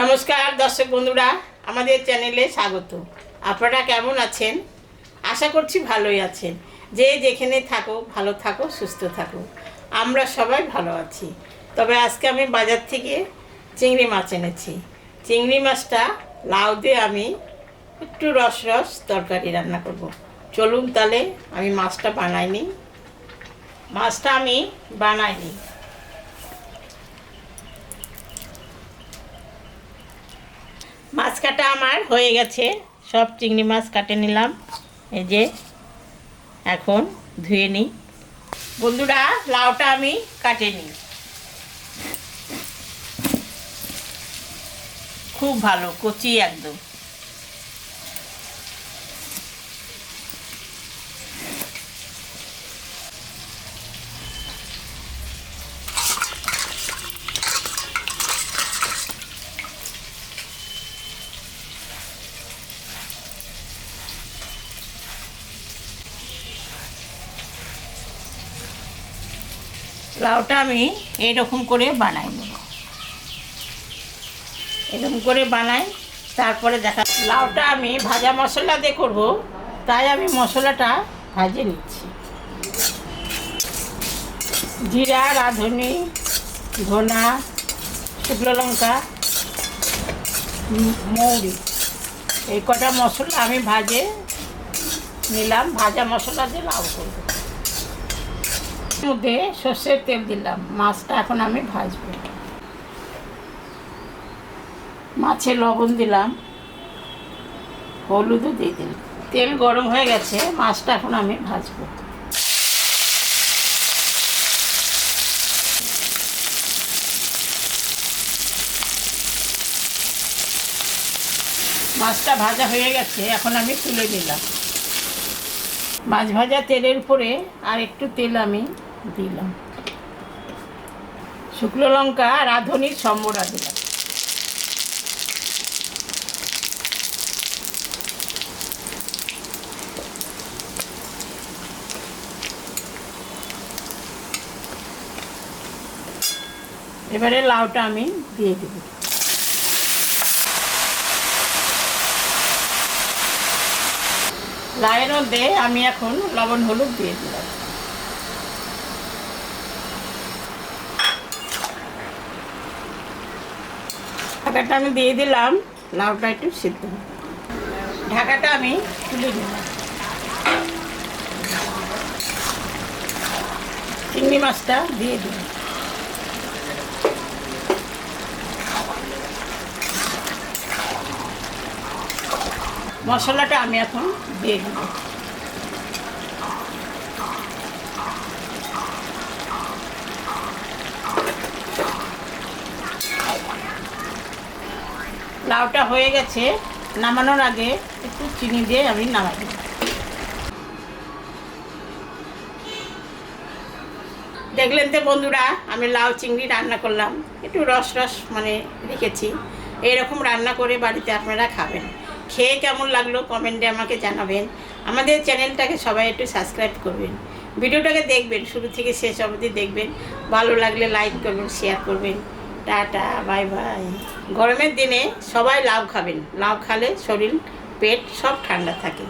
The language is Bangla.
নমস্কার দর্শক বন্ধুরা, আমাদের চ্যানেলে স্বাগত। আপনারা কেমন আছেন? আশা করছি ভালোই আছেন। যে যেখানে থাকো ভালো থাকো, সুস্থ থাকো। আমরা সবাই ভালো আছি। তবে আজকে আমি বাজার থেকে চিংড়ি মাছ এনেছি। চিংড়ি মাছটা লাউ দিয়ে আমি একটু রস তরকারি রান্না করব। চলুন তাহলে আমি মাছটা বানাইনি। মাছ কাটা আমার হয়ে গেছে। সব চিংড়ি মাছ কাটে নিলাম। এই যে এখন ধুয়ে নিই। বন্ধুরা, লাউটা আমি কাটে নিই। খুব ভালো কচি একদম। লাউটা আমি এরকম করে বানাই নেব। এরকম করে বানাই, তারপরে দেখা। লাউটা আমি ভাজা মশলা দিয়ে করব, তাই আমি মশলাটা ভাজে নিচ্ছি। জিরা, রাঁধুনি, ধনা, শুকনো লঙ্কা, মৌরি, এই কটা মশলা আমি ভাজে নিলাম। ভাজা মশলা দিয়ে লাউ করব। মধ্যে সর্ষের তেল দিলাম। মাছটা এখন আমি ভাজবো। মাছে লবণ দিলাম, হলুদও দিয়ে দিলাম। তেল গরম হয়ে গেছে, মাছটা এখন আমি ভাজবো। মাছটা ভাজা হয়ে গেছে, এখন আমি তুলে দিলাম। মাছ ভাজা তেলের উপরে আর একটু তেল আমি দিলাম। শুকনো লঙ্কা, রাঁধুনির সম্বরা দিলাম। এবারে লাউটা আমি দিয়ে দেব। লাউয়ের মধ্যে আমি এখন লবণ হলুদ দিয়ে দিলাম। ঢাকাটা আমি দিয়ে দিলাম। লাউটা একটু সিদ্ধ। ঢাকাটা আমি তুলে দিলাম। চিংড়ি মাছটা দিয়ে দিলাম। মশলাটা আমি এখন দিয়ে দিব। লাউটা হয়ে গেছে, নামানোর আগে একটু চিনি দিয়ে আমি নামাই দেব। দেখলেন তো বন্ধুরা, আমি লাউ চিংড়ি রান্না করলাম। একটু রস রেখেছি। এইরকম রান্না করে বাড়িতে আপনারা খাবেন। খেয়ে কেমন লাগলো কমেন্টে আমাকে জানাবেন। আমাদের চ্যানেলটাকে সবাই একটু সাবস্ক্রাইব করবেন। ভিডিওটাকে দেখবেন, শুরু থেকে শেষ অবধি দেখবেন। ভালো লাগলে লাইক করবেন, শেয়ার করবেন। Tata, bye bye. গরমের দিনে সবাই লাউ খাবেন। লাউ খেলে শরীর, পেট সব ঠান্ডা থাকে।